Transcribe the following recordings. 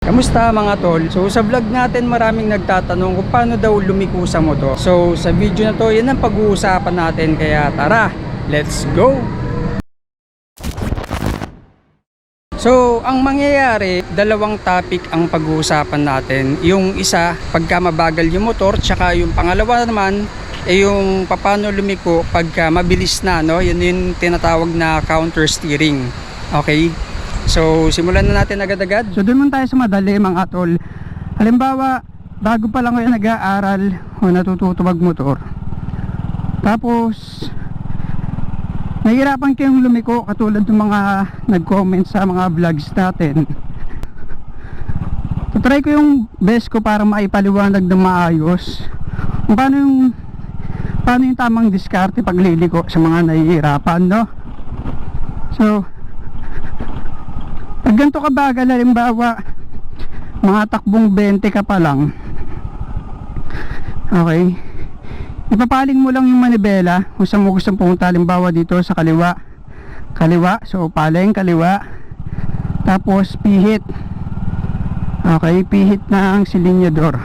Kamusta mga tol? So sa vlog natin maraming nagtatanong kung paano daw lumiko sa motor. So sa video na to, yan ang pag-uusapan natin, kaya tara, let's go! So ang mangyayari, dalawang topic ang pag-uusapan natin. Yung isa, pagka mabagal yung motor, tsaka yung pangalawa naman yung paano lumiko pagka mabilis na, no? Yun yung tinatawag na counter steering. Okay? So simulan na natin agad-agad. So doon man tayo sa madali mga tol. Halimbawa, bago pa lang kayo nag-aaral o natututo magmotor, tapos nahihirapan kayong lumiko katulad ng mga nag-comment sa mga vlogs natin. Try ko yung best ko para maipaliwanag ng maayos kung paano yung tamang diskarte pag liliko sa mga nahihirapan, no? So pag ganito ka bagal, halimbawa mga takbong 20 ka pa lang, okay, ipapaling mo lang yung manibela kung saan mo gustong pumunta. Halimbawa dito sa kaliwa, so paling kaliwa, tapos pihit, okay, pihit na ang silinyador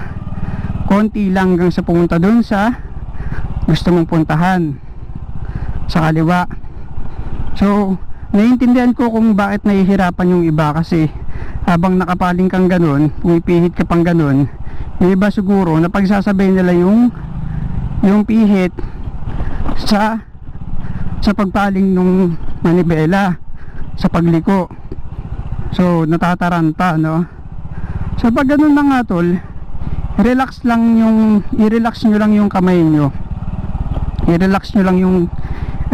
konti lang hanggang sa pumunta dun sa gusto mong puntahan sa kaliwa. So naiintindihan ko kung bakit nahihirapan yung iba, kasi habang nakapaling kang ganun, pumipihit ka pang ganun, yung iba siguro napagsasabay nila yung pihit sa pagpaling nung manibela sa pagliko, so natataranta, no? So pag ganun na nga tol, i-relax nyo lang yung kamay nyo, i-relax nyo lang yung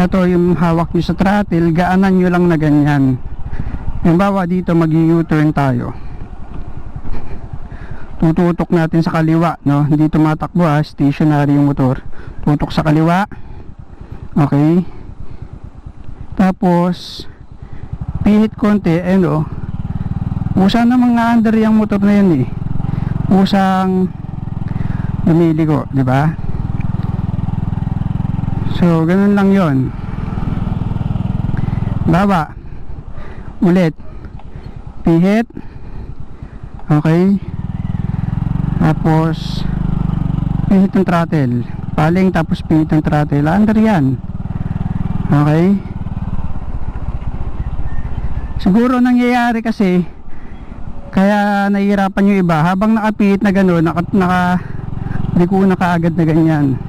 yung hawak nyo sa throttle, gaanan nyo lang na ganyan. Halimbawa dito mag-U-turn tayo, tututok natin sa kaliwa, no? Hindi tumatakbo, stationary yung motor, tutok sa kaliwa, okay, tapos pihit konti, usang na mga under yung motor na yun, usang lumiliko, di ba? So ganun lang yon. Baba ulit, pihit, okay, tapos pihit ng throttle, paling, tapos pihit ng throttle, under yan, okay. Siguro nangyayari kasi kaya nahihirapan yung iba, habang nakapihit na gano'n, nakaliko na kaagad na ganyan,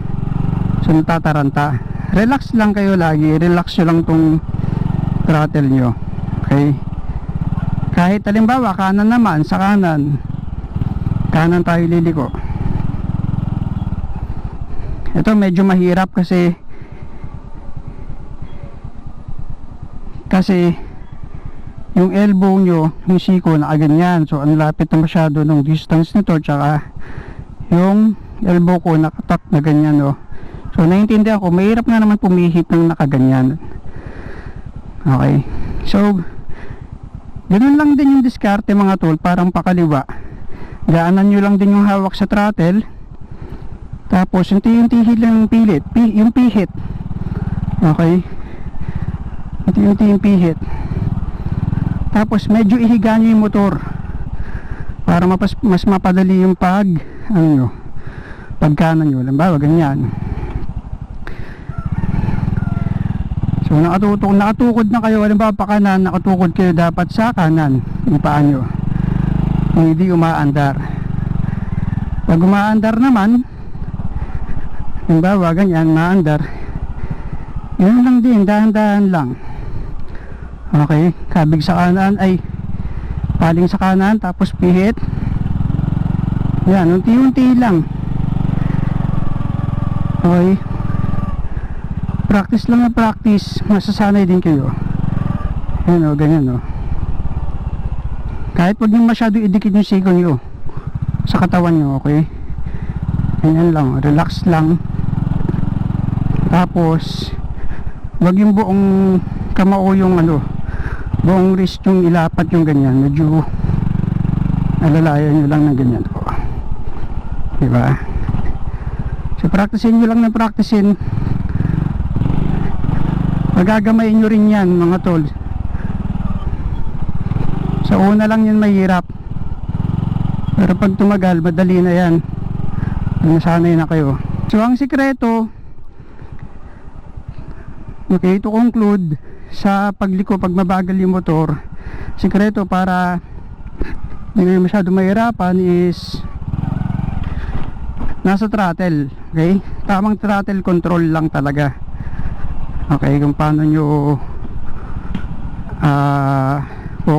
so natataranta. Relax lang kayo lagi, relax nyo lang tong throttle nyo, okay. Kahit halimbawa kanan naman, sa kanan tayo liliko. Ito medyo mahirap kasi yung elbow nyo, yung siko nakaganyan, so ang lapit na masyado ng distance nito, tsaka yung elbow ko nakatak na ganyan, no? So naiintindihan ko, mahirap nga naman pumihit ng nakaganyan, okay. So ganun lang din yung diskarte mga tol, parang pakaliwa, gaanan nyo lang din yung hawak sa throttle, tapos unti-unti lang yung pihit, okay, unti-unti yung pihit, tapos medyo ihiga nyo yung motor para mas mapadali yung pagkanan nyo. Halimbawa ganyan, so nakatukod na kayo, halimbawa pa kanan, nakatukod kayo dapat sa kanan yung paa nyo, hindi umaandar. Pag umaandar naman, halimbawa ganyan, maandar, yun lang din, dahan-dahan lang, okay. Kabig sa kanan, paling sa kanan, tapos pihit, yan, unti-unti lang, okay. Practice lang na practice, masasanay din kayo. Yan, ganyan, kahit wag nyo masyado idikit yung siko nyo sa katawan nyo, okay. Ganyan lang, relax lang, tapos wag yung buong kamao yung buong wrist yung ilapat yung ganyan, medyo alalayan nyo lang ng ganyan, diba? So practicein nyo lang na practicein, magagamayin nyo rin yan mga tol. Sa una lang yan mahirap, Pero pag tumagal, madali na yan. Nasanay na kayo. So ang sikreto, okay, to conclude, sa pagliko, pag mabagal yung motor, sikreto para hindi na masyado mahirapan is nasa throttle. Okay, tamang throttle control lang talaga. Okay, kung paano nyo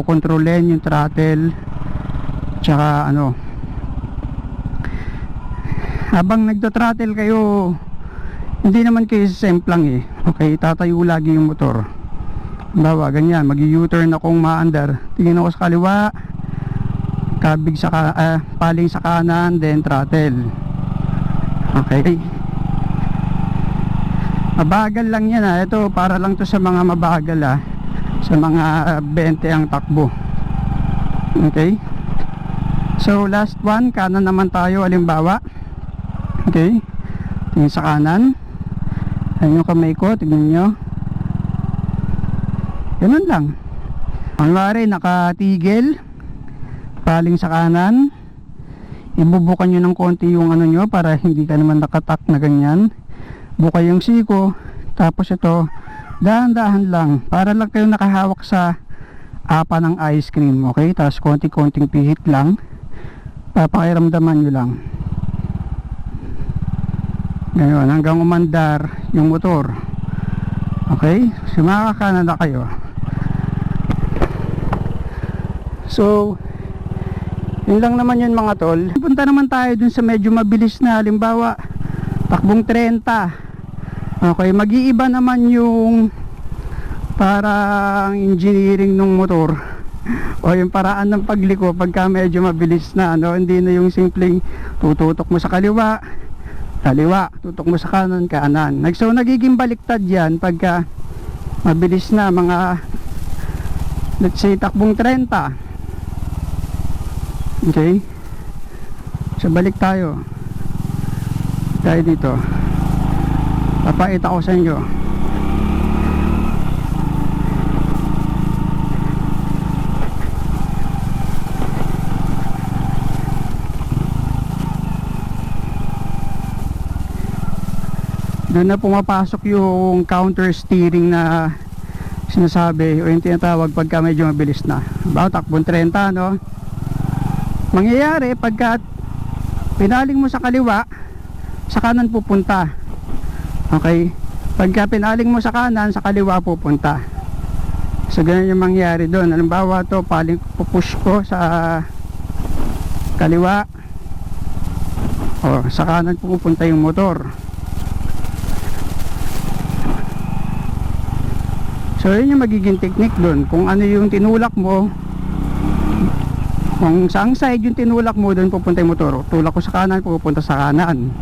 kontrolin yung throttle, tsaka ano, habang nagto-throttle kayo, hindi naman kayo semplang eh. Okay, tatayo lagi yung motor. Bawa, ganyan, mag-U-turn akong maandar, tingin ako sa kaliwa, kabig sa paling sa kanan, then throttle. Okay, mabagal lang yan ha. Ito para lang to sa mga mabagal ha, sa mga 20 ang takbo. Okay, so last one, kanan naman tayo, halimbawa. Okay, tingin sa kanan, ayun yung kamay ko, tignan nyo, ganun lang. Kunwari nakatigil, paling sa kanan, ibubukan nyo ng konti yung ano nyo para hindi ka naman nakatak na ganyan. Buka yung siko, tapos ito dahan-dahan lang para lang kayo nakahawak sa apa ng ice cream. Okay, tapos konti-konting pihit lang, papakiramdaman nyo lang ngayon hanggang umandar yung motor. Okay, sumakakanan na kayo. So yun lang naman yun mga tol. Punta naman tayo dun sa medyo mabilis na, halimbawa takbong 30. Okay, mag-iiba naman yung parang engineering ng motor o yung paraan ng pagliko pagka medyo mabilis na, ano, hindi na yung simpleng tututok mo sa kaliwa, tutok mo sa kanan, kanan. So nagiging baliktad yan pagka mabilis na, mga let's say takbong 30. Okay, so balik tayo dito, papakita ko sa inyo. Doon na pumapasok yung counter steering na sinasabi o yung tinatawag pagka medyo mabilis na. About takbong 30, no? Mangyayari pagka pinaling mo sa kaliwa, sa kanan pupunta. Okay, pagka pinaling mo sa kanan, sa kaliwa pupunta. So ganun yung mangyayari doon. Halimbawa to, paling pupush ko sa kaliwa, o sa kanan pupunta yung motor. So yun yung magiging technique doon. Kung ano yung tinulak mo, kung saang side yung tinulak mo, doon pupunta yung motor. Tulak ko sa kanan, pupunta sa kanan.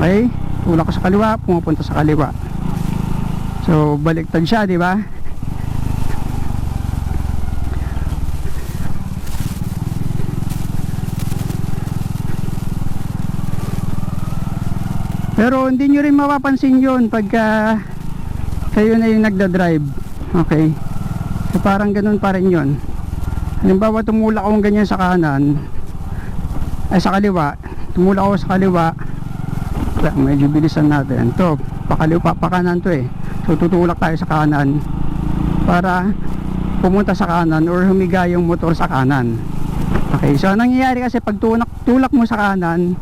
Okay, tulak ko sa kaliwa, pupunta sa kaliwa. So baliktad siya, di ba? Pero hindi nyo rin mapapansin yun pagka kayo na yung nagda-drive. Okay, so parang ganun pa rin yun. Halimbawa tumulak akong ganyan sa kanan, ay sa kaliwa, tumulak ako sa kaliwa, medyo bilisan natin to, pakaliwa, pakanan to eh. So tutulak tayo sa kanan para pumunta sa kanan or humiga yung motor sa kanan. Okay, so nangyayari kasi pag tulak mo sa kanan,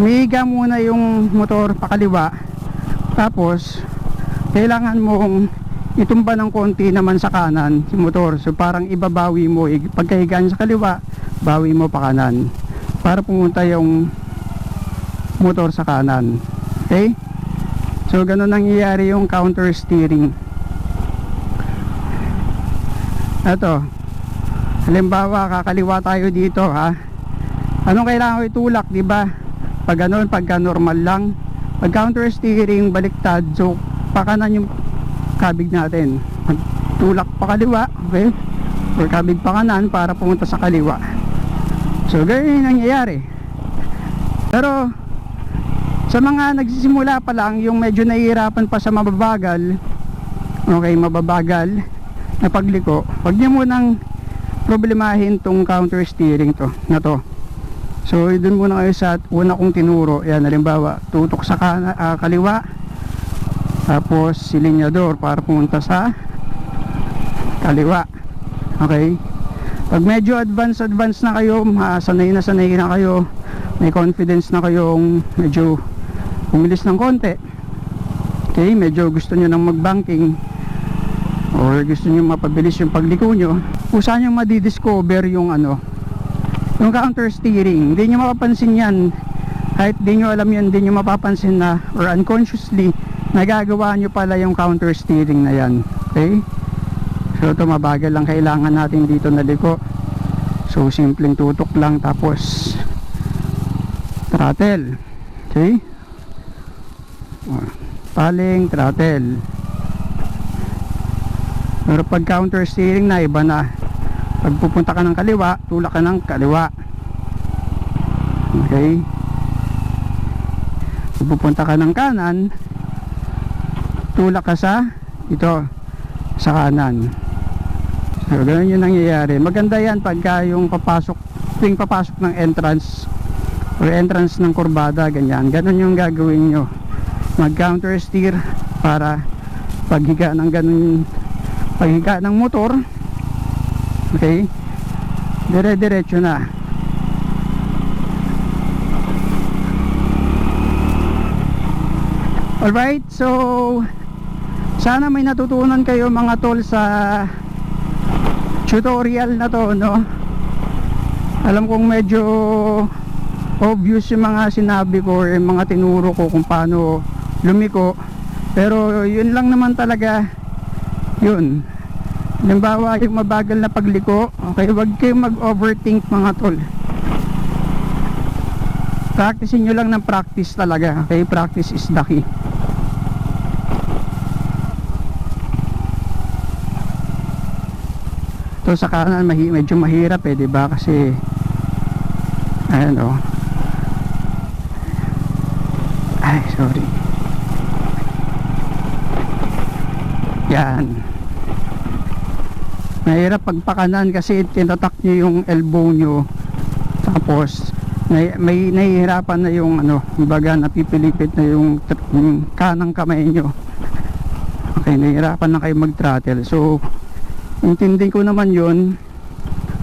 humiga muna yung motor pakaliwa, tapos kailangan mong itumba ng konti naman sa kanan si motor. So parang ibabawi mo, pagkahigaan sa kaliwa, bawi mo pa kanan para pumunta yung motor sa kanan. Okay, so ganun nangyayari yung counter steering. Ito, halimbawa kakaliwa tayo dito ha, anong kailangan ko itulak, di ba? Pag ganun, pagka normal lang. Pag counter steering, baliktad, so pakanan yung kabig natin, tulak pa kaliwa, okay, or kabig pa kanan para pumunta sa kaliwa. So ganyan yung nangyayari. Pero sa mga nagsisimula pa lang, yung medyo nahihirapan pa sa mababagal, okay, mababagal na pagliko, wag niyo munang problemahin tong counter steering na to. So doon muna kayo sa una kong tinuro. Yan, halimbawa tutok sa kaliwa, tapos silinyador para pumunta sa kaliwa. Okay, pag medyo advance na kayo, sanay na kayo, may confidence na kayong medyo umilis ng konti, okay, medyo gusto nyo nang mag-banking or gusto nyo mapabilis yung pagliko nyo, usahan nyo madidiscover yung yung counter steering. Hindi nyo mapapansin yan, kahit di nyo alam yan, di nyo mapapansin na, or unconsciously nagagawa nyo pala yung counter steering na yan. Okay, so ito, mabagal lang kailangan natin dito na liko. So simpleng tutok lang, tapos throttle. Okay, paling, throttle. Pero pag counter steering na, iba na. Pag pupunta ka ng kaliwa, tulak ka ng kaliwa. Okay, pag pupunta ka ng kanan, tulak ka sa kanan. So ganun yung nangyayari. Maganda yan pagka yung tuwing papasok ng entrance or entrance ng kurbada, ganyan. Ganun yung gagawin nyo, mag counter steer para paghiga ng motor, okay, dire-diretso na. Alright, so sana may natutunan kayo mga tol sa tutorial na to, no? Alam kong medyo obvious yung mga sinabi ko or yung mga tinuro ko kung paano lumiko, pero yun lang naman talaga yun. Halimbawa yung mabagal na pagliko, okay, wag kayong mag-overthink mga tol. Practicein nyo lang ng practice talaga, okay? Practice is the key. Ito sa kanan medyo mahirap diba? Kasi ayan ay sorry, yan, mahirap pagpakanan kasi tinatak nyo yung elbow nyo, tapos may nahihirapan na yung kumbaga napipilipit na yung kanang kamay nyo. Okay, nahihirapan na kayo mag-throttle. So intindi ko naman yun,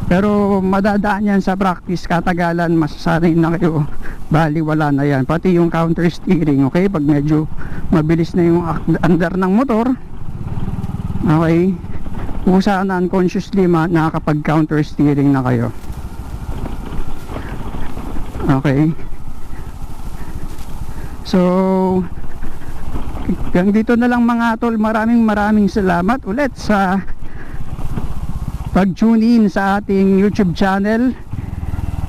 pero madadaan yan sa practice. Katagalan masasanay na kayo, bali wala na yan. Pati yung counter steering, okay, pag medyo mabilis na yung andar ng motor, okay, kung saan unconsciously nakakapag counter steering na kayo. Okay, so hanggang dito na lang mga tol. Maraming salamat ulit sa pag-tune in sa ating YouTube channel,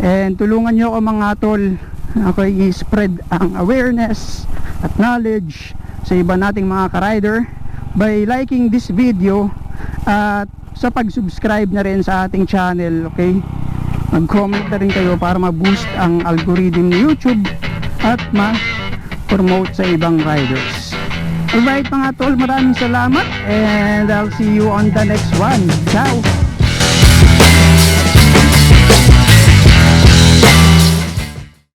and tulungan nyo ako mga tol, okay, i-spread ang awareness at knowledge sa iba nating mga ka-rider by liking this video at sa pag-subscribe na rin sa ating channel. Okay, mag-comment na rin kayo para ma-boost ang algorithm ni YouTube at ma-promote sa ibang riders. Alright mga tol, maraming salamat, and I'll see you on the next one. Ciao!